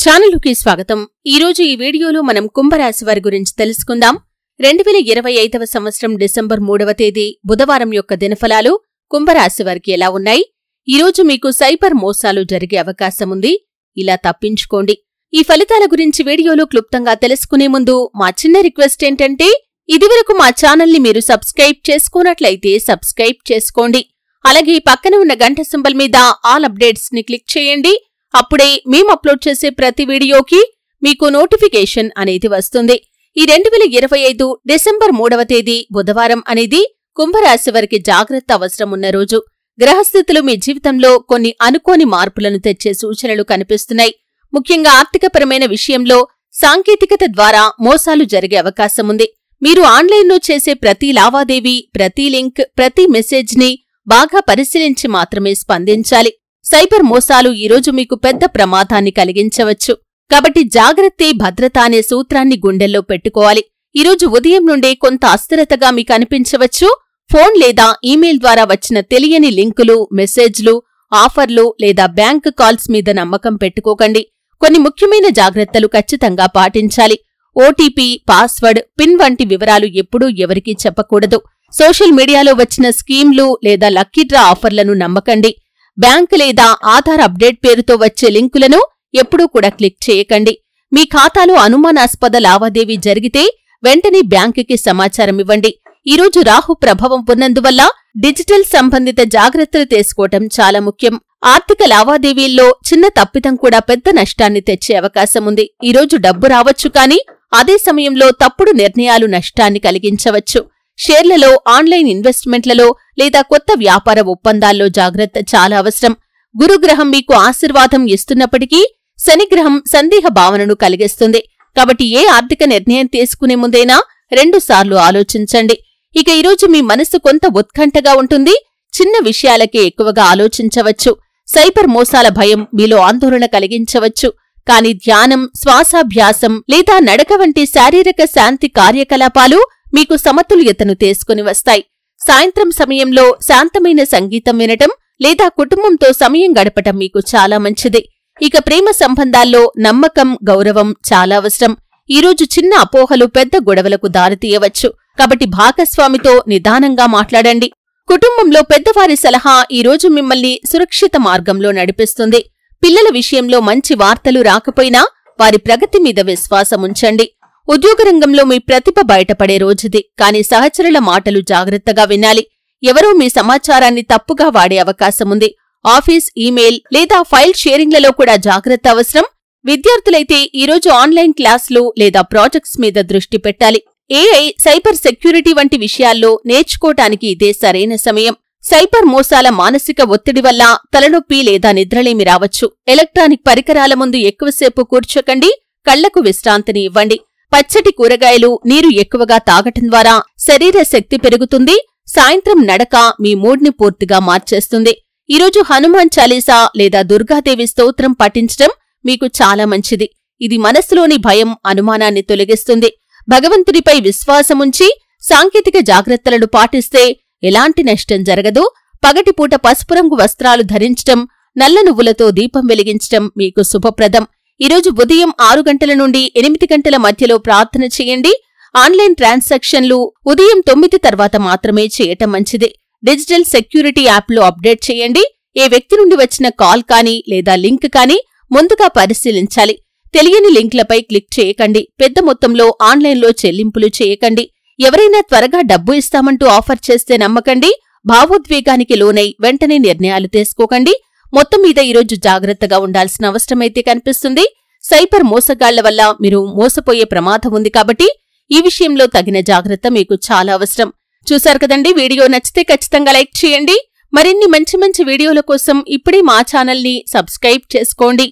ఛానలుకి స్వాగతం. ఈరోజు ఈ వీడియోలో మనం కుంభరాశి వారి గురించి తెలుసుకుందాం. 2025వ సంవత్సరం డిసెంబర్ 3వ తేదీ బుధవారం యొక్క దినఫలాలు కుంభరాశి వారికి ఎలా ఉన్నాయి? ఈరోజు మీకు సైబర్ మోసాలు జరిగే అవకాశం ఉంది. ఇలా తప్పించుకోండి. ఈ ఫలితాల గురించి వీడియోలో క్లుప్తంగా తెలుసుకునే ముందు మా చిన్న రిక్వెస్ట్ ఏంటంటే, ఇదివరకు మా ఛానల్ని మీరు సబ్స్క్రైబ్ చేసుకున్నట్లయితే సబ్స్క్రైబ్ చేసుకోండి. అలాగే పక్కన ఉన్న గంట సింబల్ మీద ఆల్ అప్డేట్స్ ని క్లిక్ చేయండి. అప్పుడే మేము అప్లోడ్ చేసే ప్రతి వీడియోకి మీకు నోటిఫికేషన్ అనేది వస్తుంది. ఈ 2025 డిసెంబర్ 3వ తేదీ బుధవారం అనేది కుంభరాశి వారికి జాగ్రత్త అవసరం ఉన్న రోజు. గ్రహస్థితులు మీ జీవితంలో కొన్ని అనుకోని మార్పులను తెచ్చే సూచనలు కనిపిస్తున్నాయి. ముఖ్యంగా ఆర్థికపరమైన విషయంలో సాంకేతికత ద్వారా మోసాలు జరిగే అవకాశం ఉంది. మీరు ఆన్లైన్లో చేసే ప్రతి లావాదేవీ, ప్రతి లింక్, ప్రతి మెసేజ్ ని బాగా పరిశీలించి మాత్రమే స్పందించాలి. సైబర్ మోసాలు ఈరోజు మీకు పెద్ద ప్రమాదాన్ని కలిగించవచ్చు. కాబట్టి జాగ్రత్తే భద్రత అనే సూత్రాన్ని గుండెల్లో పెట్టుకోవాలి. ఈరోజు ఉదయం నుండే కొంత అస్థిరతగా మీకు అనిపించవచ్చు. ఫోన్ లేదా ఈమెయిల్ ద్వారా వచ్చిన తెలియని లింకులు, మెసేజ్లు, ఆఫర్లు లేదా బ్యాంక్ కాల్స్ మీద నమ్మకం పెట్టుకోకండి. కొన్ని ముఖ్యమైన జాగ్రత్తలు ఖచ్చితంగా పాటించాలి. ఓటీపీ, పాస్వర్డ్, పిన్ వంటి వివరాలు ఎప్పుడూ ఎవరికీ చెప్పకూడదు. సోషల్ మీడియాలో వచ్చిన స్కీమ్లు లేదా లక్కీ డ్రా ఆఫర్లను నమ్మకండి. బ్యాంక్ లేదా ఆధార్ అప్డేట్ పేరుతో వచ్చే లింకులను ఎప్పుడూ కూడా క్లిక్ చేయకండి. మీ ఖాతాలో అనుమానాస్పద లావాదేవీ జరిగితే వెంటనే బ్యాంకుకి సమాచారం ఇవ్వండి. ఈరోజు రాహు ప్రభావం ఉన్నందువల్ల డిజిటల్ సంబంధిత జాగ్రత్తలు తీసుకోవటం చాలా ముఖ్యం. ఆర్థిక లావాదేవీల్లో చిన్న తప్పిదం కూడా పెద్ద నష్టాన్ని తెచ్చే అవకాశం ఉంది. ఈరోజు డబ్బు రావచ్చు, కానీ అదే సమయంలో తప్పుడు నిర్ణయాలు నష్టాన్ని కలిగించవచ్చు. షేర్లలో, ఆన్లైన్ ఇన్వెస్ట్మెంట్లలో లేదా కొత్త వ్యాపార ఒప్పందాల్లో జాగ్రత్త చాలా అవసరం. గురుగ్రహం మీకు ఆశీర్వాదం ఇస్తున్నప్పటికీ శనిగ్రహం సందేహ భావనను కలిగిస్తుంది. కాబట్టి ఏ ఆర్థిక నిర్ణయం తీసుకునే ముందైనా 2 సార్లు ఆలోచించండి. ఇక ఈరోజు మీ మనసు కొంత ఉత్కంఠగా ఉంటుంది. చిన్న విషయాలకే ఎక్కువగా ఆలోచించవచ్చు. సైబర్ మోసాల భయం మీలో ఆందోళన కలిగించవచ్చు. కానీ ధ్యానం, శ్వాసాభ్యాసం లేదా నడక వంటి శారీరక శాంతి కార్యకలాపాలు మీకు సమతుల్యతను తీసుకుని వస్తాయి. సాయంత్రం సమయంలో శాంతమైన సంగీతం వినటం లేదా కుటుంబంతో సమయం గడపటం మీకు చాలా మంచిది. ఇక ప్రేమ సంబంధాల్లో నమ్మకం, గౌరవం చాలా అవసరం. ఈరోజు చిన్న అపోహలు పెద్ద గొడవలకు దారితీయవచ్చు. కాబట్టి భాగస్వామితో నిదానంగా మాట్లాడండి. కుటుంబంలో పెద్దవారి సలహా ఈరోజు మిమ్మల్ని సురక్షిత మార్గంలో నడిపిస్తుంది. పిల్లల విషయంలో మంచి వార్తలు రాకపోయినా వారి ప్రగతి మీద విశ్వాసముంచండి. ఉద్యోగరంగంలో మీ ప్రతిభ బయటపడే రోజుది. కానీ సహచరుల మాటలు జాగ్రత్తగా వినాలి. ఎవరో మీ సమాచారాన్ని తప్పుగా వాడే అవకాశముంది. ఆఫీస్, ఈమెయిల్ లేదా ఫైల్ షేరింగ్లలో కూడా జాగ్రత్త అవసరం. విద్యార్థులైతే ఈరోజు ఆన్లైన్ క్లాసులు లేదా ప్రాజెక్ట్స్ మీద దృష్టి పెట్టాలి. ఏఐ, సైబర్ సెక్యూరిటీ వంటి విషయాల్లో నేర్చుకోటానికి ఇదే సరైన సమయం. సైబర్ మోసాల మానసిక ఒత్తిడి వల్ల తలనొప్పి లేదా నిద్రలేమి రావచ్చు. ఎలక్ట్రానిక్ పరికరాల ముందు ఎక్కువసేపు కూర్చోకండి. కళ్లకు విశ్రాంతిని ఇవ్వండి. పచ్చటి కూరగాయలు, నీరు ఎక్కువగా తాగటం ద్వారా శరీర శక్తి పెరుగుతుంది. సాయంత్రం నడక మీ మూడ్ని పూర్తిగా మార్చేస్తుంది. ఈరోజు హనుమాన్ చాలీసా లేదా దుర్గాదేవి స్తోత్రం పఠించడం మీకు చాలా మంచిది. ఇది మనస్సులోని భయం, అనుమానాన్ని తొలగిస్తుంది. భగవంతుడిపై విశ్వాసముంచి సాంకేతిక జాగ్రత్తలను పాటిస్తే ఎలాంటి నష్టం జరగదు. పగటిపూట పసుపు రంగు వస్త్రాలు ధరించటం, నల్ల నువ్వులతో దీపం వెలిగించటం మీకు శుభప్రదం. ఈరోజు ఉదయం 6 గంటల నుండి 8 గంటల మధ్యలో ప్రార్థన చేయండి. ఆన్లైన్ ట్రాన్సాక్షన్లు ఉదయం 9 తర్వాత మాత్రమే చేయటం మంచిది. డిజిటల్ సెక్యూరిటీ యాప్లో అప్డేట్ చేయండి. ఏ వ్యక్తి నుండి వచ్చిన కాల్ కానీ లేదా లింక్ కానీ ముందుగా పరిశీలించాలి. తెలియని లింక్లపై క్లిక్ చేయకండి. పెద్ద మొత్తంలో ఆన్లైన్లో చెల్లింపులు చేయకండి. ఎవరైనా త్వరగా డబ్బు ఇస్తామంటూ ఆఫర్ చేస్తే నమ్మకండి. భావోద్వేగానికి లోనై వెంటనే నిర్ణయాలు తీసుకోకండి. మొత్తం మీద ఈరోజు జాగ్రత్తగా ఉండాల్సిన అవసరమైతే కనిపిస్తుంది. సైబర్ మోసగాళ్ల వల్ల మీరు మోసపోయే ప్రమాదం ఉంది. కాబట్టి ఈ విషయంలో తగిన జాగ్రత్త మీకు చాలా అవసరం. చూశారు కదండి. వీడియో నచ్చితే ఖచ్చితంగా లైక్ చేయండి. మరిన్ని మంచి మంచి వీడియోల కోసం ఇప్పుడే మా ఛానల్ని సబ్స్క్రైబ్ చేసుకోండి.